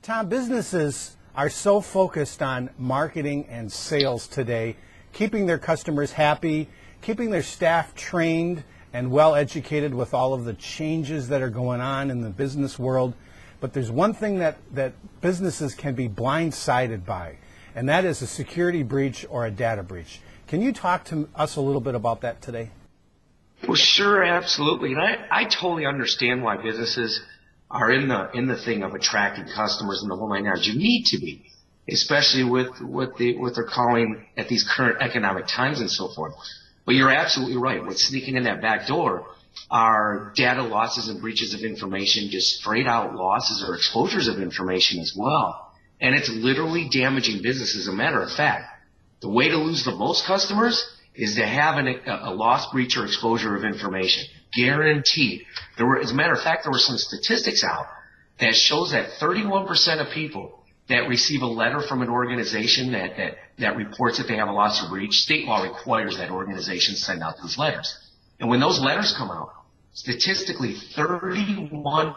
Tom, businesses are so focused on marketing and sales today, keeping their customers happy, keeping their staff trained and well educated with all of the changes that are going on in the business world. But there's one thing that businesses can be blindsided by, and that is a security breach or a data breach. Can you talk to us a little bit about that today? Well, sure, absolutely. And I totally understand why businesses are in the thing of attracting customers in the whole nine yards. You need to be, especially with what they're calling at these current economic times and so forth. But you're absolutely right. What's sneaking in that back door are data losses and breaches of information, just straight out losses or exposures of information as well. And it's literally damaging business. As a matter of fact, the way to lose the most customers is to have a loss, breach, or exposure of information. Guaranteed. As a matter of fact, there were some statistics out that shows that 31% of people that receive a letter from an organization that reports that they have a loss or breach, state law requires that organizations send out those letters. And when those letters come out, statistically 31%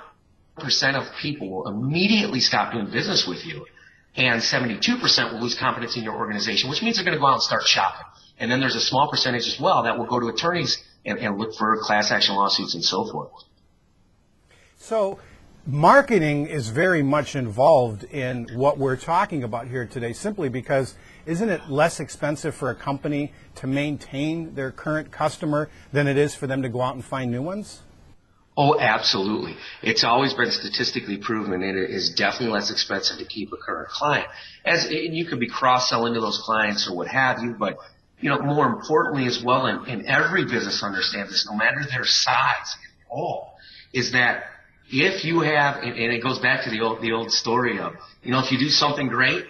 of people will immediately stop doing business with you, and 72% will lose confidence in your organization, which means they're going to go out and start shopping. And then there's a small percentage as well that will go to attorneys and look for class action lawsuits and so forth. So marketing is very much involved in what we're talking about here today, simply because isn't it less expensive for a company to maintain their current customer than it is for them to go out and find new ones? Oh, absolutely. It's always been statistically proven, and it is definitely less expensive to keep a current client. And you could be cross-selling to those clients or what have you, but more importantly as well, and every business understands this, no matter their size at all, is that if you have, and it goes back to the old story of, if you do something great,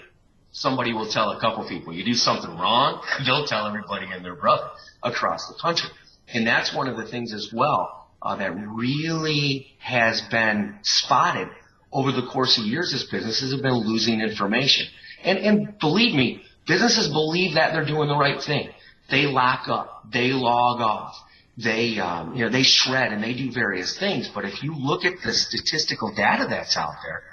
somebody will tell a couple people. You do something wrong, they'll tell everybody and their brother across the country. And that's one of the things as well that really has been spotted over the course of years as businesses have been losing information. And believe me, businesses believe that they're doing the right thing. They lock up, they log off, they shred and they do various things. But if you look at the statistical data that's out there,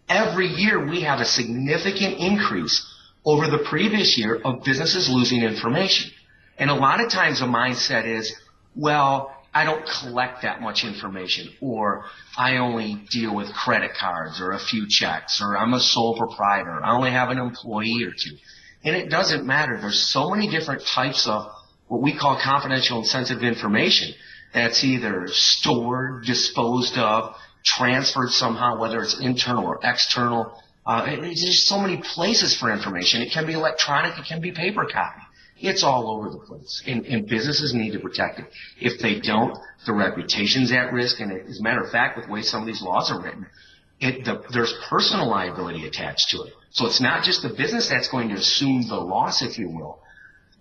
every year we have a significant increase over the previous year of businesses losing information. And a lot of times the mindset is, well, I don't collect that much information, or I only deal with credit cards or a few checks, or I'm a sole proprietor, I only have an employee or two. And it doesn't matter. There's so many different types of what we call confidential and sensitive information that's either stored, disposed of, transferred somehow, whether it's internal or external. There's just so many places for information. It can be electronic, it can be paper copy. It's all over the place, and businesses need to protect it. If they don't, the reputation's at risk, and as a matter of fact, with the way some of these laws are written, there's personal liability attached to it. So it's not just the business that's going to assume the loss, if you will.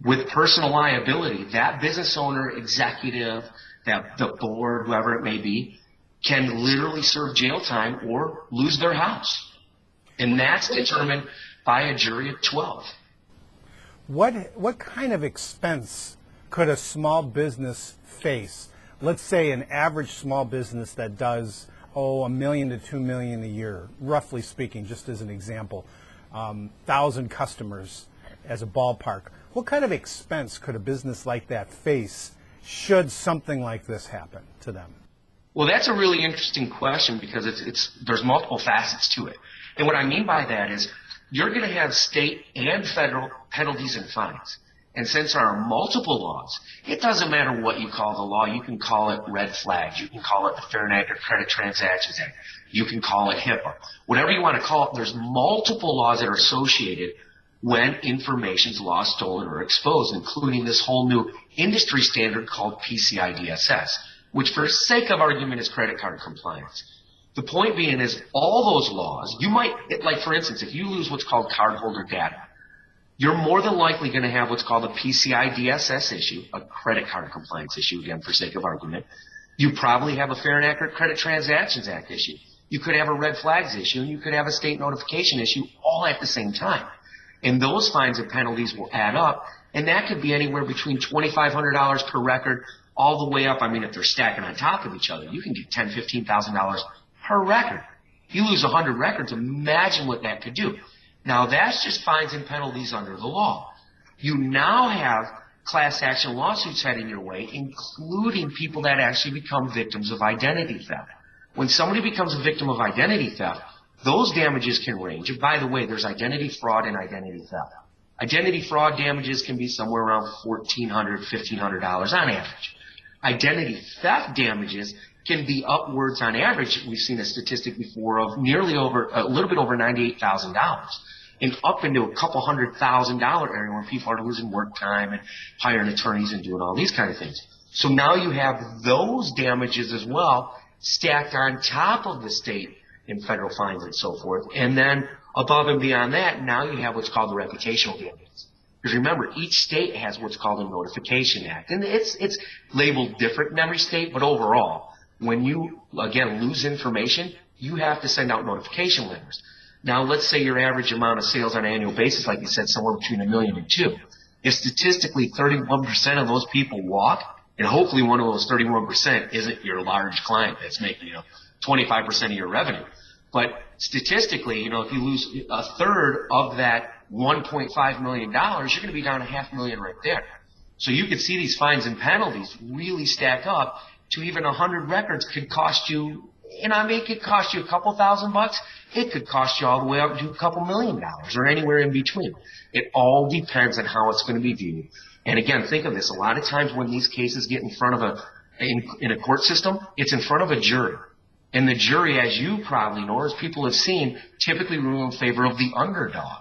With personal liability, that business owner, executive, the board, whoever it may be, can literally serve jail time or lose their house. And that's determined by a jury of 12. What kind of expense could a small business face? Let's say an average small business that does, $1 million to $2 million a year, roughly speaking, just as an example, 1,000 customers as a ballpark. What kind of expense could a business like that face should something like this happen to them? Well, that's a really interesting question because there's multiple facets to it. And what I mean by that is you're going to have state and federal penalties and fines. And since there are multiple laws, it doesn't matter what you call the law. You can call it red flags. You can call it the Fair and Accurate Credit Transactions Act. You can call it HIPAA. Whatever you want to call it, there's multiple laws that are associated when information's lost, stolen, or exposed, including this whole new industry standard called PCI DSS, which for sake of argument is credit card compliance. The point being is all those laws, like for instance, if you lose what's called cardholder data, you're more than likely going to have what's called a PCI DSS issue, a credit card compliance issue, again, for sake of argument. You probably have a Fair and Accurate Credit Transactions Act issue. You could have a red flags issue, and you could have a state notification issue all at the same time. And those fines and penalties will add up, and that could be anywhere between $2,500 per record all the way up. I mean, if they're stacking on top of each other, you can get $10,000, $15,000 per record. If you lose 100 records, imagine what that could do. Now, that's just fines and penalties under the law. You now have class action lawsuits heading your way, including people that actually become victims of identity theft. When somebody becomes a victim of identity theft, those damages can range. And by the way, there's identity fraud and identity theft. Identity fraud damages can be somewhere around $1,400, $1,500 on average. Identity theft damages can be upwards on average. We've seen a statistic before of a little bit over $98,000. And up into a couple $100,000 area where people are losing work time and hiring attorneys and doing all these kind of things. So now you have those damages as well stacked on top of the state and federal fines and so forth. And then above and beyond that, now you have what's called the reputational damages. Because remember, each state has what's called a notification act. And it's labeled different in every state, but overall, when you, again, lose information, you have to send out notification letters. Now, let's say your average amount of sales on an annual basis, like you said, somewhere between $1 million and $2 million. If statistically 31% of those people walk, and hopefully one of those 31% isn't your large client that's making 25% of your revenue. But statistically, if you lose a third of that $1.5 million, you're going to be down $500,000 right there. So you could see these fines and penalties really stack up to even 100 records could cost you, it could cost you a couple $1,000. It could cost you all the way up to a couple $1 million or anywhere in between. It all depends on how it's going to be viewed. And again, think of this. A lot of times when these cases get in front of in a court system, it's in front of a jury. And the jury, as you probably know, as people have seen, typically rule in favor of the underdog.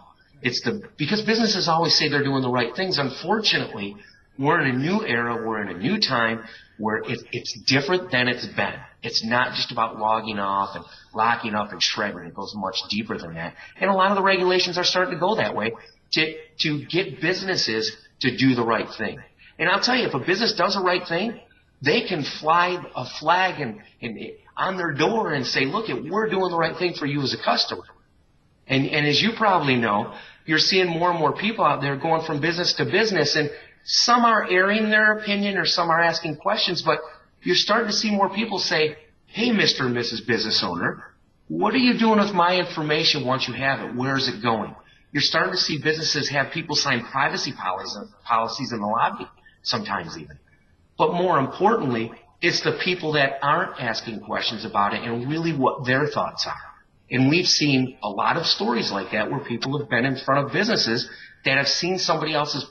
Because businesses always say they're doing the right things. Unfortunately, we're in a new era, we're in a new time where it's different than it's been. It's not just about logging off and locking up and shredding. It goes much deeper than that. And a lot of the regulations are starting to go that way to get businesses to do the right thing. And I'll tell you, if a business does the right thing, they can fly a flag and on their door and say, look, we're doing the right thing for you as a customer. And as you probably know, you're seeing more and more people out there going from business to business, and some are airing their opinion or some are asking questions, but you're starting to see more people say, hey, Mr. and Mrs. Business Owner, what are you doing with my information once you have it? Where is it going? You're starting to see businesses have people sign privacy policies in the lobby, sometimes even. But more importantly, it's the people that aren't asking questions about it and really what their thoughts are. And we've seen a lot of stories like that where people have been in front of businesses that have seen somebody else's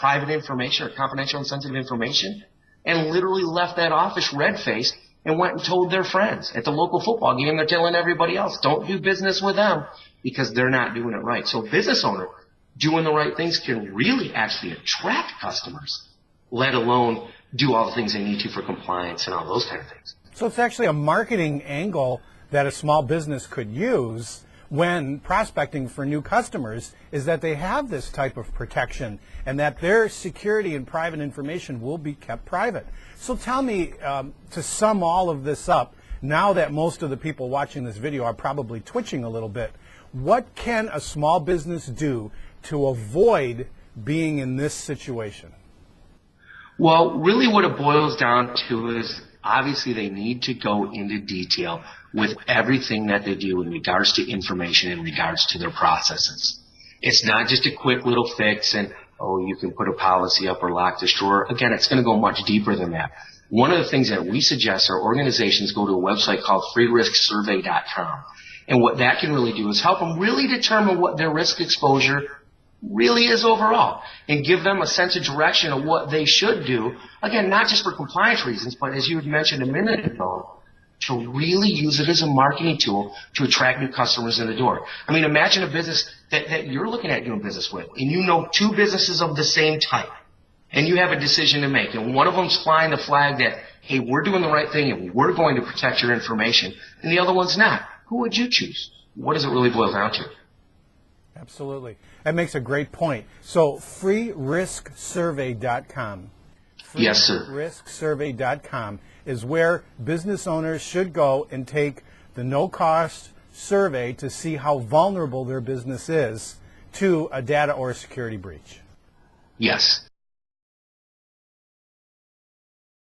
private information or confidential and sensitive information and literally left that office red-faced and went and told their friends at the local football game. They're telling everybody else, don't do business with them because they're not doing it right. So business owner doing the right things can really actually attract customers, let alone do all the things they need to for compliance and all those kind of things. So it's actually a marketing angle that a small business could use when prospecting for new customers, is that they have this type of protection and that their security and private information will be kept private. So tell me, to sum all of this up, now that most of the people watching this video are probably twitching a little bit, what can a small business do to avoid being in this situation? Well, really what it boils down to is obviously they need to go into detail with everything that they do in regards to information, in regards to their processes. It's not just a quick little fix and, oh, you can put a policy up or lock this drawer. Again, it's going to go much deeper than that. One of the things that we suggest our organizations go to a website called freerisksurvey.com. And what that can really do is help them really determine what their risk exposure really is overall and give them a sense of direction of what they should do. Again, not just for compliance reasons, but as you had mentioned a minute ago, to really use it as a marketing tool to attract new customers in the door. I mean, imagine a business that you're looking at doing business with, and you know two businesses of the same type, and you have a decision to make, and one of them's flying the flag that, hey, we're doing the right thing and we're going to protect your information, and the other one's not. Who would you choose? What does it really boil down to? Absolutely. That makes a great point. So freerisksurvey.com. Yes, sir. Freerisksurvey.com is where business owners should go and take the no-cost survey to see how vulnerable their business is to a data or a security breach. Yes.